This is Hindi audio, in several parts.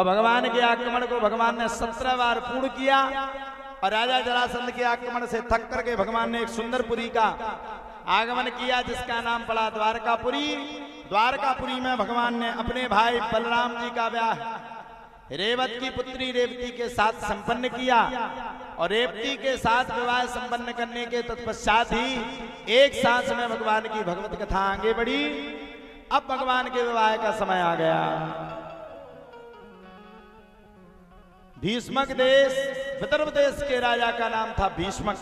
भगवान के आक्रमण को भगवान ने 17 बार पूर्ण किया। और राजा जरासंध के आक्रमण से थक करके भगवान ने एक सुंदरपुरी का आगमन किया, जिसका नाम पड़ा द्वारकापुरी। द्वारकापुरी में भगवान ने अपने भाई बलराम जी का ब्याह रेवत की पुत्री रेवती के साथ संपन्न किया। और रेवती के साथ विवाह संपन्न करने के तत्पश्चात ही एक सांस में भगवान की भगवत कथा आगे बढ़ी। अब भगवान के विवाह का समय आ गया। भीष्मक देश, विदर्भ देश के राजा का नाम था भीष्मक,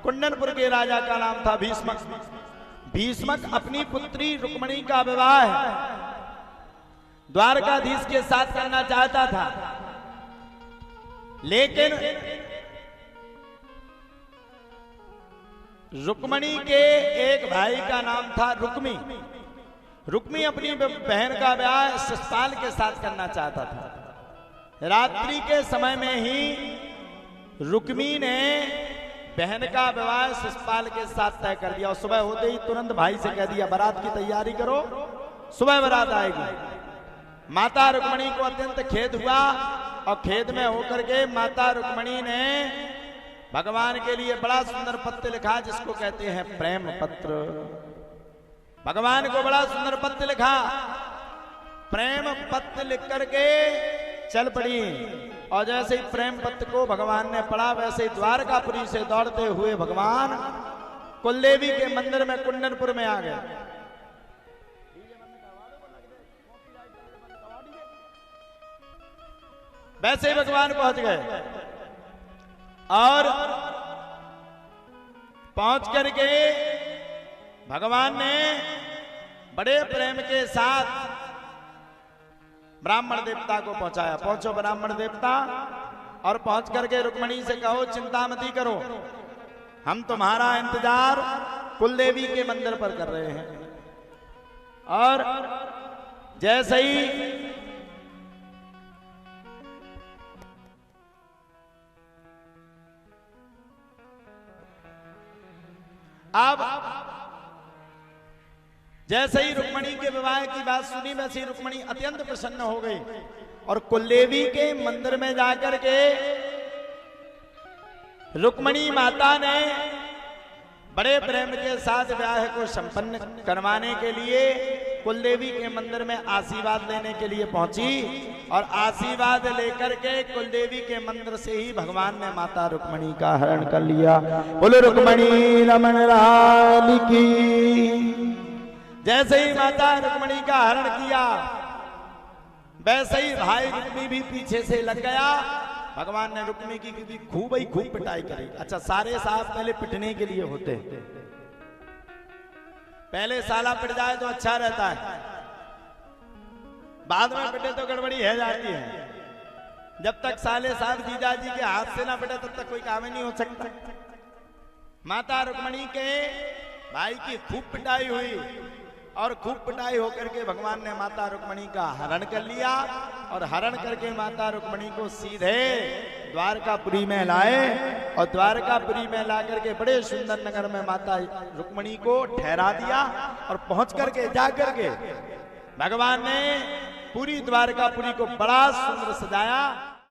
कुंडनपुर के राजा का नाम था भीष्मक। भीष्मक अपनी पुत्री रुक्मणी का विवाह द्वारकाधीश के साथ करना चाहता था, लेकिन रुक्मणी के एक भाई का नाम था रुक्मी। रुक्मी अपनी बहन का ब्याह शिशुपाल के साथ करना चाहता था। रात्रि के समय में ही रुक्मी ने बहन का विवाह शिशुपाल के साथ तय कर दिया। और सुबह होते ही तुरंत भाई से कह दिया, बारात की तैयारी करो, सुबह बारात आएगी। माता रुक्मणी को अत्यंत खेद हुआ और खेद में होकर के माता रुक्मणी ने भगवान के लिए बड़ा सुंदर पत्र लिखा, जिसको कहते हैं प्रेम पत्र। भगवान को बड़ा सुंदर पत्र लिखा। प्रेम पत्र लिख करके चल पड़ी। और जैसे ही प्रेम पत्र को भगवान ने पढ़ा, वैसे ही द्वारकापुरी से दौड़ते हुए भगवान कुलदेवी के मंदिर में कुंडनपुर में आ गए। वैसे ही भगवान पहुंच गए और पहुंच करके भगवान ने बड़े प्रेम के साथ ब्राह्मण देवता को पहुंचाया। पहुंचो ब्राह्मण देवता, और पहुंच करके रुक्मणी से कहो, चिंता मती करो, हम तुम्हारा इंतजार कुलदेवी के मंदिर पर कर रहे हैं। और जैसे ही जैसे ही रुक्मणी के विवाह की बात सुनी, वैसे ही रुक्मणी अत्यंत प्रसन्न हो गई और कुलदेवी के मंदिर में जाकर के रुक्मणी माता ने बड़े प्रेम के साथ विवाह को संपन्न करवाने के लिए कुलदेवी के मंदिर में आशीर्वाद लेने के लिए पहुंची। और आशीर्वाद लेकर के कुलदेवी के मंदिर से ही भगवान ने माता रुक्मणी का हरण कर लिया। बोलो रुक्मणी रमण लाल की। जैसे ही माता रुक्मणी का हरण किया, वैसे ही भाई रुक्मी भी पीछे से लग गया। भगवान ने रुक्मी की भी खूब पिटाई करी। अच्छा, सारे साहब पहले पिटने के लिए होते, पहले साला पिट जाए तो अच्छा रहता है, बाद में पिटे तो गड़बड़ी है जाती है। जब तक साले साहब जीजा जी के हाथ से ना पिटे तब तक कोई काम ही नहीं हो सकता। माता रुक्मणी के भाई की खूब पिटाई हुई और खूब पिटाई होकर के भगवान ने माता रुक्मणी का हरण कर लिया। और हरण करके माता रुक्मणी को सीधे द्वारकापुरी में लाए और द्वारकापुरी में ला करके बड़े सुंदर नगर में माता रुक्मणी को ठहरा दिया। और पहुंच करके जा करके भगवान ने पूरी द्वारकापुरी को बड़ा सुंदर सजाया।